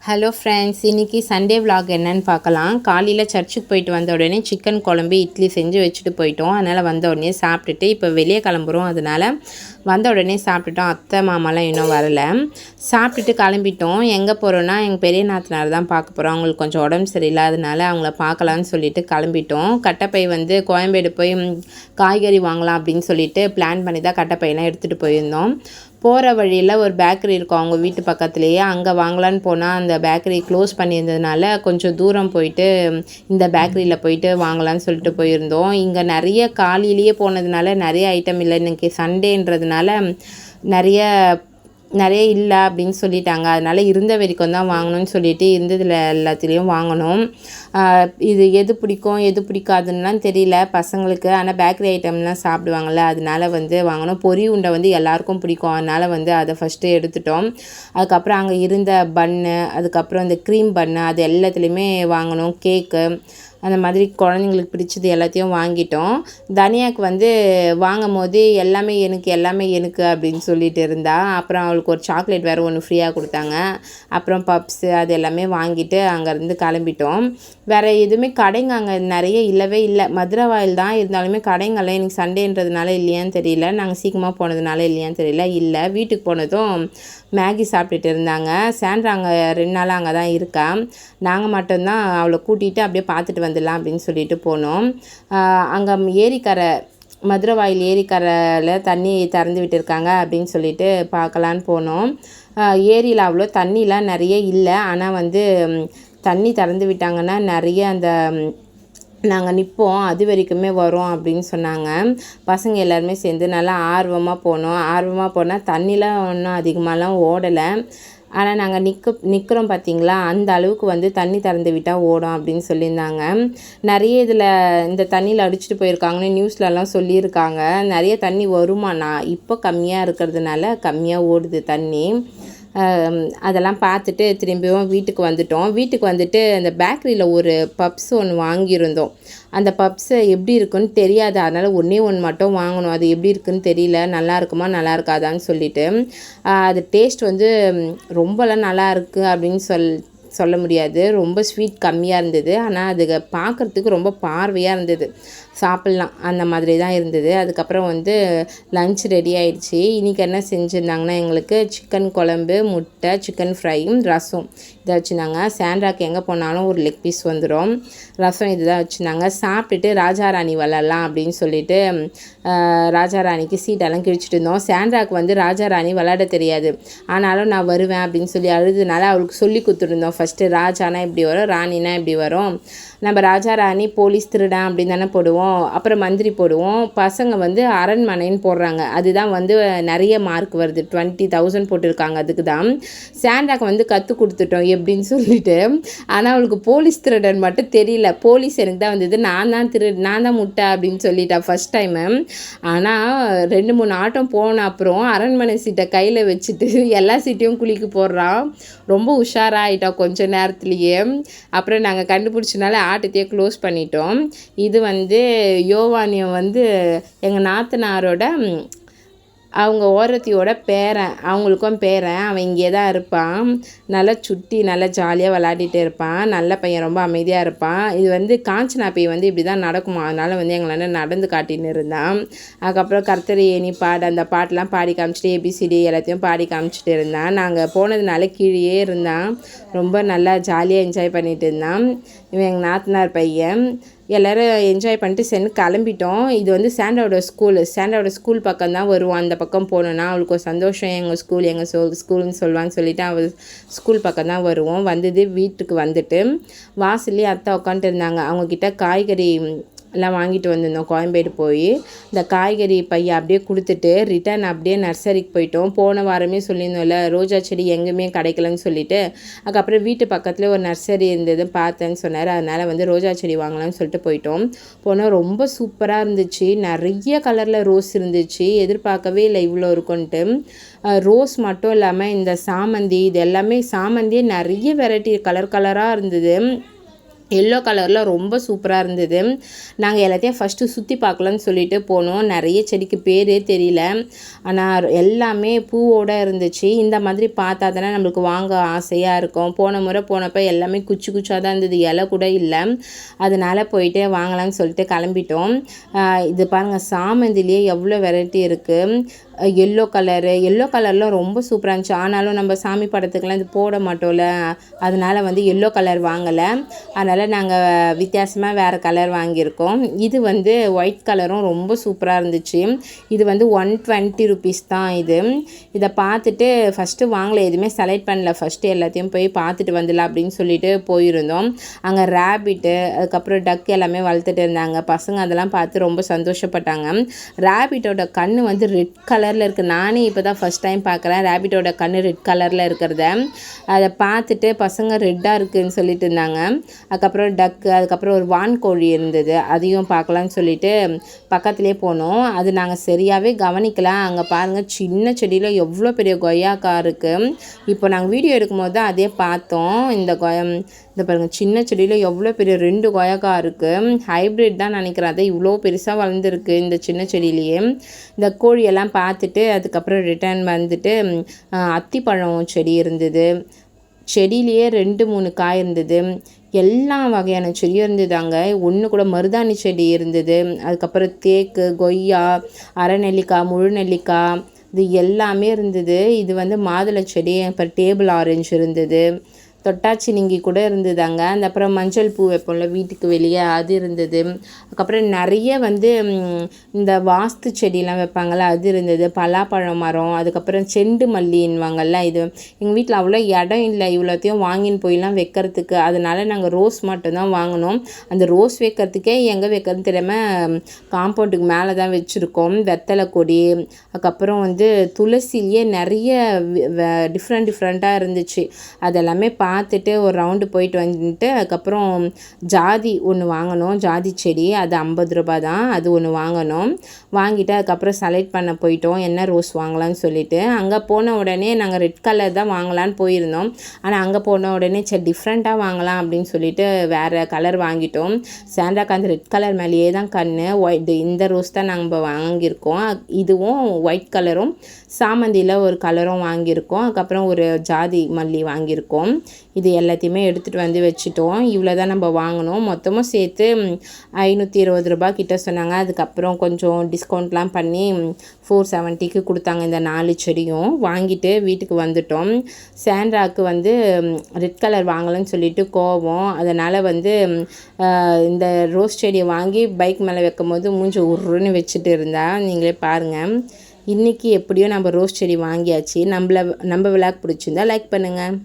Hello friends, இன்றைக்கி Sunday vlog என்னன்னு பார்க்கலாம். காலையில் சர்ச்சுக்கு போயிட்டு வந்த உடனே சிக்கன் குழம்பு இட்லி செஞ்சு வச்சுட்டு போயிட்டோம். அதனால் வந்த உடனே சாப்பிட்டுட்டு இப்போ வெளியே கிளம்புறோம். அதனால் வந்த உடனே சாப்பிட்டுட்டோம். அத்தை மாமாலாம் இன்னும் வரலை. சாப்பிட்டுட்டு கிளம்பிட்டோம். எங்கே போகிறோன்னா எங்கள் பெரிய நாத்தனார் தான் பார்க்க போகிறோம். அவங்களுக்கு கொஞ்சம் உடம்பு சரியில்லாதனால அவங்கள பார்க்கலான்னு சொல்லிட்டு கிளம்பிட்டோம். கட்டைப்பை வந்து கோயம்பேடு போய் காய்கறி வாங்கலாம் அப்படின்னு சொல்லிட்டு பிளான் பண்ணி தான் கட்டைப்பையெல்லாம் எடுத்துகிட்டு போயிருந்தோம். போகிற வழியில் ஒரு பேக்கரி இருக்கும் அவங்க வீட்டு பக்கத்துலேயே. அங்கே வாங்கலான்னு போனால் அந்த பேக்கரி க்ளோஸ் பண்ணியிருந்ததுனால கொஞ்சம் தூரம் போயிட்டு இந்த பேக்கரியில் போயிட்டு வாங்கலான்னு சொல்லிட்டு போயிருந்தோம். இங்கே நிறைய காலையிலேயே போனதுனால நிறைய ஐட்டம் இல்லை. இன்றைக்கி சண்டேன்றதுனால நிறைய இல்லை அப்படின்னு சொல்லிட்டாங்க. அதனால் இருந்த வரைக்கும் தான் வாங்கணும்னு சொல்லிட்டு இருந்ததில் எல்லாத்துலேயும் வாங்கணும். இது எது பிடிக்கும் எது பிடிக்காதுன்னெலாம் தெரியல பசங்களுக்கு. ஆனால் பேக்கரி ஐட்டம்லாம் சாப்பிடுவாங்கள்ல, அதனால வந்து வாங்கணும். பொரி உண்டை வந்து எல்லாேருக்கும் பிடிக்கும். அதனால் வந்து அதை ஃபஸ்ட்டு எடுத்துட்டோம். அதுக்கப்புறம் அங்கே இருந்த பன்னு, அதுக்கப்புறம் இந்த க்ரீம் பன்னு, அது எல்லாத்துலேயுமே வாங்கணும். கேக்கு அந்த மாதிரி குழந்தைங்களுக்கு பிடிச்சது எல்லாத்தையும் வாங்கிட்டோம். தனியாவுக்கு வந்து வாங்கும் போது எல்லாமே எனக்கு அப்படின்னு சொல்லிட்டு இருந்தா. அப்புறம் அவளுக்கு ஒரு சாக்லேட் வேறு ஒன்று ஃப்ரீயாக கொடுத்தாங்க. அப்புறம் பப்ஸு அது எல்லாமே வாங்கிட்டு அங்கேருந்து கிளம்பிட்டோம். வேறு எதுவுமே கடைங்க அங்கே நிறைய இல்லவே இல்லை. மதுரை வாயில் தான், இருந்தாலுமே கடைங்கள்லாம் எனக்கு சண்டேன்றதுனால இல்லையான்னு தெரியல. நாங்கள் சீக்கிரமாக போனதுனால இல்லையான்னு தெரியல. இல்லை, வீட்டுக்கு போனதும் மேகி சாப்பிட்டுட்டு இருந்தாங்க. சாண்ட்ரா அங்கே 2 நாளாக அங்கே தான் இருக்கா. நாங்கள் மட்டும்தான் அவளை கூட்டிகிட்டு அப்படியே பார்த்துட்டு வந்துடலாம் அப்படின்னு சொல்லிட்டு போனோம். அங்கே ஏரிக்கரை, மதுரை வாயில் ஏரிக்கரையில் தண்ணி திறந்து விட்டுருக்காங்க அப்படின்னு சொல்லிட்டு பார்க்கலான்னு போனோம். ஏரியில் அவ்வளோ தண்ணிலாம் நிறைய இல்லை. ஆனால் வந்து தண்ணி திறந்து விட்டாங்கன்னா நிறைய அந்த நாங்கள் நிற்போம், அது வரைக்குமே வரும் அப்படின்னு சொன்னாங்க. பசங்க எல்லாருமே சேர்ந்து நல்லா ஆர்வமாக போனால் தண்ணிலாம் ஒன்றும் அதிகமாகலாம் ஓடலை. ஆனால் நாங்கள் நிற்கிறோம் பார்த்திங்களா, அந்த அளவுக்கு வந்து தண்ணி திறந்து விட்டால் ஓடும் அப்படின்னு சொல்லியிருந்தாங்க. நிறைய இதில் இந்த தண்ணியில் அடிச்சுட்டு போயிருக்காங்கன்னு நியூஸ்லலாம் சொல்லியிருக்காங்க. நிறைய தண்ணி வருமாண்ணா, இப்போ கம்மியாக இருக்கிறதுனால கம்மியாக ஓடுது தண்ணி. அதெல்லாம் பார்த்துட்டு திரும்பியும் வீட்டுக்கு வந்துட்டு அந்த பேக்கரியில் ஒரு பப்ஸ் ஒன்று வாங்கியிருந்தோம். அந்த பப்ஸை எப்படி இருக்குன்னு தெரியாது. அதனால் ஒன்றே ஒன்று மட்டும் வாங்கணும். அது எப்படி இருக்குன்னு தெரியல, நல்லா இருக்குமா நல்லா இருக்காதான்னு சொல்லிட்டு. அது டேஸ்ட் வந்து ரொம்பலாம் நல்லா இருக்குது அப்படின்னு சொல்ல முடியாது. ரொம்ப ஸ்வீட் கம்மியாக இருந்தது. ஆனால் அது பார்க்குறதுக்கு ரொம்ப பார்வையாக இருந்தது, சாப்பிட்லாம் அந்த மாதிரி தான் இருந்தது. அதுக்கப்புறம் வந்து லன்ச் ரெடி ஆகிடுச்சி. இன்றைக்கி என்ன செஞ்சுருந்தாங்கன்னா எங்களுக்கு சிக்கன் குழம்பு, முட்டை, சிக்கன் ஃப்ரையும், ரசம் இதை வச்சுருந்தாங்க. சாண்ட்ராக்கு எங்கே போனாலும் ஒரு லெக் பீஸ் வந்துடும். ரசம் இது தான் வச்சுருந்தாங்க. சாப்பிட்டுட்டு ராஜா ராணி விளாட்லாம் அப்படின்னு சொல்லிட்டு ராஜா ராணிக்கு சீட்டெல்லாம் கிழிச்சிட்டு இருந்தோம். சாண்ட்ராக்கு வந்து ராஜா ராணி விளாட தெரியாது. ஆனாலும் நான் வருவேன் அப்படின்னு சொல்லி அழுதுனால அவளுக்கு சொல்லி கொடுத்துருந்தோம். ஃபஸ்ட்டு ராஜானா இப்படி வரும், ராணினா இப்படி வரும். நம்ம ராஜா ராணி போலீஸ் திருடன் அப்படின்னு தானே போடுவோம். அப்புறம் மந்திரி போடுவோம். பசங்க வந்து அரண்மனைன்னு போடுறாங்க. அதுதான் வந்து நிறைய மார்க் வருது. 20,000 போட்டிருக்காங்க. அதுக்கு தான் சாண்ட்ராக்கு வந்து கற்றுக் கொடுத்துட்டோம் எப்படின்னு சொல்லிட்டு. ஆனால் அவளுக்கு போலீஸ் திருடன் மட்டும் தெரியல. போலீஸ் எனக்கு தான் வந்தது, நான் தான் முட்டை அப்படின்னு சொல்லிட்டா ஃபஸ்ட் டைமு. ஆனால் 2-3 ஆட்டம் போன அப்புறம் அரண்மனை சீட்டை கையில் வச்சுட்டு எல்லா சீட்டையும் குளிக்க போடுறான். ரொம்ப உஷாராகிட்டா கொஞ்ச நேரத்துலேயே. அப்புறம் நாங்கள் கண்டுபிடிச்சனால ஆட்டத்தையே க்ளோஸ் பண்ணிட்டோம். இது வந்து யோவானியம் வந்து எங்கள் நாத்தனாரோட அவங்க ஓரத்தியோட பேரன், அவங்களுக்கும் பேரன். அவன் இங்கே தான் இருப்பான். நல்லா சுட்டி நல்லா ஜாலியாக விளையாடிட்டு இருப்பான். நல்ல பையன், ரொம்ப அமைதியாக இருப்பான். இது வந்து காஞ்சனா பை வந்து இப்படி தான் நடக்குமா. அதனால் வந்து எங்களை நடந்து காட்டின்னு இருந்தான். அதுக்கப்புறம் கர்த்தர் ஏனி பாடு, அந்த பாட்டெலாம் பாடி காமிச்சிட்டு ஏபிசிடி எல்லாத்தையும் பாடி காமிச்சிட்டு இருந்தான். நாங்கள் போனதுனால கீழே இருந்தான். ரொம்ப நல்லா ஜாலியாக என்ஜாய் பண்ணிகிட்டு இருந்தான். இவன் எங்கள் நாத்தனார் பையன். எல்லோரும் என்ஜாய் பண்ணிட்டு சேர்ந்து கிளம்பிட்டோம். இது வந்து சாண்டாவோட ஸ்கூல் பக்கம் தான் வருவான். அந்த பக்கம் போனோன்னா அவளுக்கு ஒரு சந்தோஷம். எங்கள் ஸ்கூல்னு சொல்லுவான்னு சொல்லிவிட்டு அவள் ஸ்கூல் பக்கம் தான் வருவோம். வீட்டுக்கு வந்துட்டு வாசல்லே அத்தை உட்காந்துட்டு இருந்தாங்க. அவங்கக்கிட்ட காய்கறி எல்லாம் வாங்கிட்டு வந்திருந்தோம். கோயம்பேடு போய் இந்த காய்கறி பையை அப்படியே கொடுத்துட்டு ரிட்டர்ன் அப்படியே நர்சரிக்கு போயிட்டோம். போன வாரமே சொல்லியிருந்தோம்ல, ரோஜா செடி எங்கேயுமே கிடைக்கலன்னு சொல்லிட்டு. அதுக்கப்புறம் வீட்டு பக்கத்தில் ஒரு நர்சரி இருந்தது, பார்த்தேன்னு சொன்னார். அதனால் வந்து ரோஜா செடி வாங்கலாம்னு சொல்லிட்டு போனோம். ரொம்ப சூப்பராக இருந்துச்சு. நிறைய கலரில் ரோஸ் இருந்துச்சு. எதிர்பார்க்கவே இல்லை இவ்வளோ இருக்குன்ட்டு. ரோஸ் மட்டும் இல்லாமல் இந்த சாமந்தி, இது எல்லாமே சாமந்தியே நிறைய வெரைட்டி கலராக இருந்தது. எல்லோ கலரில் ரொம்ப சூப்பராக இருந்தது. நாங்கள் எல்லாத்தையும் ஃபஸ்ட்டு சுற்றி பார்க்கலான்னு சொல்லிட்டு போனோம். நிறைய செடிக்கு பேரே தெரியல, ஆனால் எல்லாமே பூவோடு இருந்துச்சு. இந்த மாதிரி பார்த்தா தானே நம்மளுக்கு வாங்க ஆசையாக இருக்கும். போன முறை போனப்போ எல்லாமே குச்சி குச்சாக தான் இருந்தது, இலை கூட இல்லை. அதனால் போயிட்டு வாங்கலான்னு சொல்லிட்டு கிளம்பிட்டோம். இது பாருங்கள், சாமந்திலேயே எவ்வளோ வெரைட்டி இருக்குது. எல்லோ கலரில் ரொம்ப சூப்பராக இருந்துச்சு. ஆனாலும் நம்ம சாமி படத்துக்கெலாம் இது போட மாட்டோம்ல, அதனால் வந்து எல்லோ கலர் வாங்கலை. அதனால் நாங்கள் வித்தியாசமாக வேறு கலர் வாங்கியிருக்கோம். இது வந்து ஒயிட் கலரும் ரொம்ப சூப்பராக இருந்துச்சு. இது வந்து 120 ருபீஸ் தான். இதை பார்த்துட்டு ஃபஸ்ட்டு வாங்கலை, எதுவுமே செலக்ட் பண்ணல. ஃபஸ்ட்டு எல்லாத்தையும் போய் பார்த்துட்டு வந்துடலாம் அப்படின்னு சொல்லிட்டு போயிருந்தோம். அங்கே ரேபிட்டு, அதுக்கப்புறம் டக் எல்லாமே வளர்த்துட்டு இருந்தாங்க பசங்க. அதெல்லாம் பார்த்து ரொம்ப சந்தோஷப்பட்டாங்க. ரேபிட்டோட கண் வந்து ரெட் கலரில் இருக்குது. நானே இப்போ தான் ஃபஸ்ட் டைம் பார்க்குறேன் ரேபிட்டோட கண் ரெட் கலரில் இருக்கிறத. அதை பார்த்துட்டு பசங்க ரெட்டாக இருக்குதுன்னு சொல்லிட்டு இருந்தாங்க. அதுக்கப்புறம் டக்கு, அதுக்கப்புறம் ஒரு வான்கோழி இருந்தது, அதையும் பார்க்கலான்னு சொல்லிட்டு பக்கத்துலேயே போனோம். அது நாங்கள் சரியாகவே கவனிக்கலாம். அங்கே பாருங்கள், சின்ன செடியில் எவ்வளோ பெரிய கொய்யாக்காய் இருக்குது. இப்போ நாங்கள் வீடியோ எடுக்கும்போது தான் அதே பார்த்தோம். இந்த பாருங்கள், சின்ன செடியில் எவ்வளோ பெரிய 2 கொய்யாக்காய் இருக்குது. ஹைப்ரிட் தான் நினைக்கிறேன், அதை இவ்வளோ பெருசாக வளர்ந்துருக்கு இந்த சின்ன செடியிலேயே. இந்த கோழியெல்லாம் பார்த்துட்டு அதுக்கப்புறம் ரிட்டர்ன் வந்துட்டு அத்திப்பழம் செடி இருந்தது. செடியிலேயே 2-3 காய் இருந்தது. எல்லா வகையான செடியும் இருந்தது. அங்கே ஒன்று கூட மருதாணி செடி இருந்தது. அதுக்கப்புறம் தேக்கு, கொய்யா, அரை நெல்லிக்காய், முழு நெல்லிக்காய், இது எல்லாமே இருந்தது. இது வந்து மாதுளை செடி, அப்புறம் டேபிள் ஆரஞ்சு இருந்தது. தொட்டாச்சினிங்கி கூட இருந்தது அங்கே. அந்த அப்புறம் மஞ்சள் பூ வைப்போம்ல வீட்டுக்கு வெளியே, அது இருந்தது. அதுக்கப்புறம் நிறைய வந்து இந்த வாஸ்து செடியெலாம் வைப்பாங்கள்ல, அது இருந்தது. பலாப்பழம் மரம், அதுக்கப்புறம் செண்டு மல்லின்வாங்கள்ல, இது எங்கள் வீட்டில் அவ்வளோ இடம் இல்லை இவ்வளோத்தையும் வாங்கின்னு போயெலாம் வைக்கிறதுக்கு. அதனால் நாங்கள் ரோஸ் மட்டும்தான் வாங்கினோம். அந்த ரோஸ் வைக்கிறதுக்கே எங்கே வைக்கிறதுன்னு தெரியாமல் காம்பவுண்டுக்கு மேலே தான் வச்சுருக்கோம். வெத்தலை கொடி, அதுக்கப்புறம் வந்து துளசிலேயே நிறைய டிஃப்ரெண்ட்டாக இருந்துச்சு. அதெல்லாமே பார்த்துட்டு ஒரு ரவுண்டு போயிட்டு வந்துட்டு அதுக்கப்புறம் ஜாதி ஒன்று வாங்கினோம். ஜாதி செடி, அது 50 ரூபா தான். அது ஒன்று வாங்கினோம். வாங்கிட்டு அதுக்கப்புறம் செலக்ட் பண்ண போயிட்டோம் என்ன ரோஸ் வாங்கலான்னு சொல்லிட்டு. அங்கே போன உடனே நாங்கள் ரெட் கலர் தான் வாங்கலான்னு போயிருந்தோம். ஆனால் அங்கே போன உடனே சரி டிஃப்ரெண்ட்டாக வாங்கலாம் அப்படின்னு சொல்லிட்டு வேறு கலர் வாங்கிட்டோம். சாண்ட்ராக்கு அந்த ரெட் கலர் மேலேயே தான் கண்ணு. இந்த ரோஸ் தான் நாங்கள் வாங்கியிருக்கோம். இதுவும் ஒயிட் கலரும் சாமந்தியில் ஒரு கலரும் வாங்கியிருக்கோம். அதுக்கப்புறம் ஒரு ஜாதி மல்லி வாங்கியிருக்கோம். இது எல்லாத்தையுமே எடுத்துகிட்டு வந்து வச்சுட்டோம். இவ்வளோ தான் நம்ம வாங்கினோம். மொத்தமும் சேர்த்து 520 ரூபா கிட்ட சொன்னாங்க. அதுக்கப்புறம் கொஞ்சம் டிஸ்கவுண்ட்லாம் பண்ணி 470க்கு கொடுத்தாங்க இந்த 4 செடியும். வாங்கிட்டு வீட்டுக்கு வந்துட்டோம். சாண்ட்ராக்கு வந்து ரெட் கலர் வாங்கலன்னு சொல்லிட்டு கோவம். அதனால் வந்து இந்த ரோஸ் செடியை வாங்கி பைக் மேலே வைக்கும் போது மூஞ்சி உருன்னு வச்சுட்டு இருந்தா. நீங்களே பாருங்கள். இன்றைக்கி எப்படியோ நம்ம ரோஸ் செடி வாங்கியாச்சு. நம்ம விளாக் பிடிச்சிருந்தா லைக் பண்ணுங்கள்.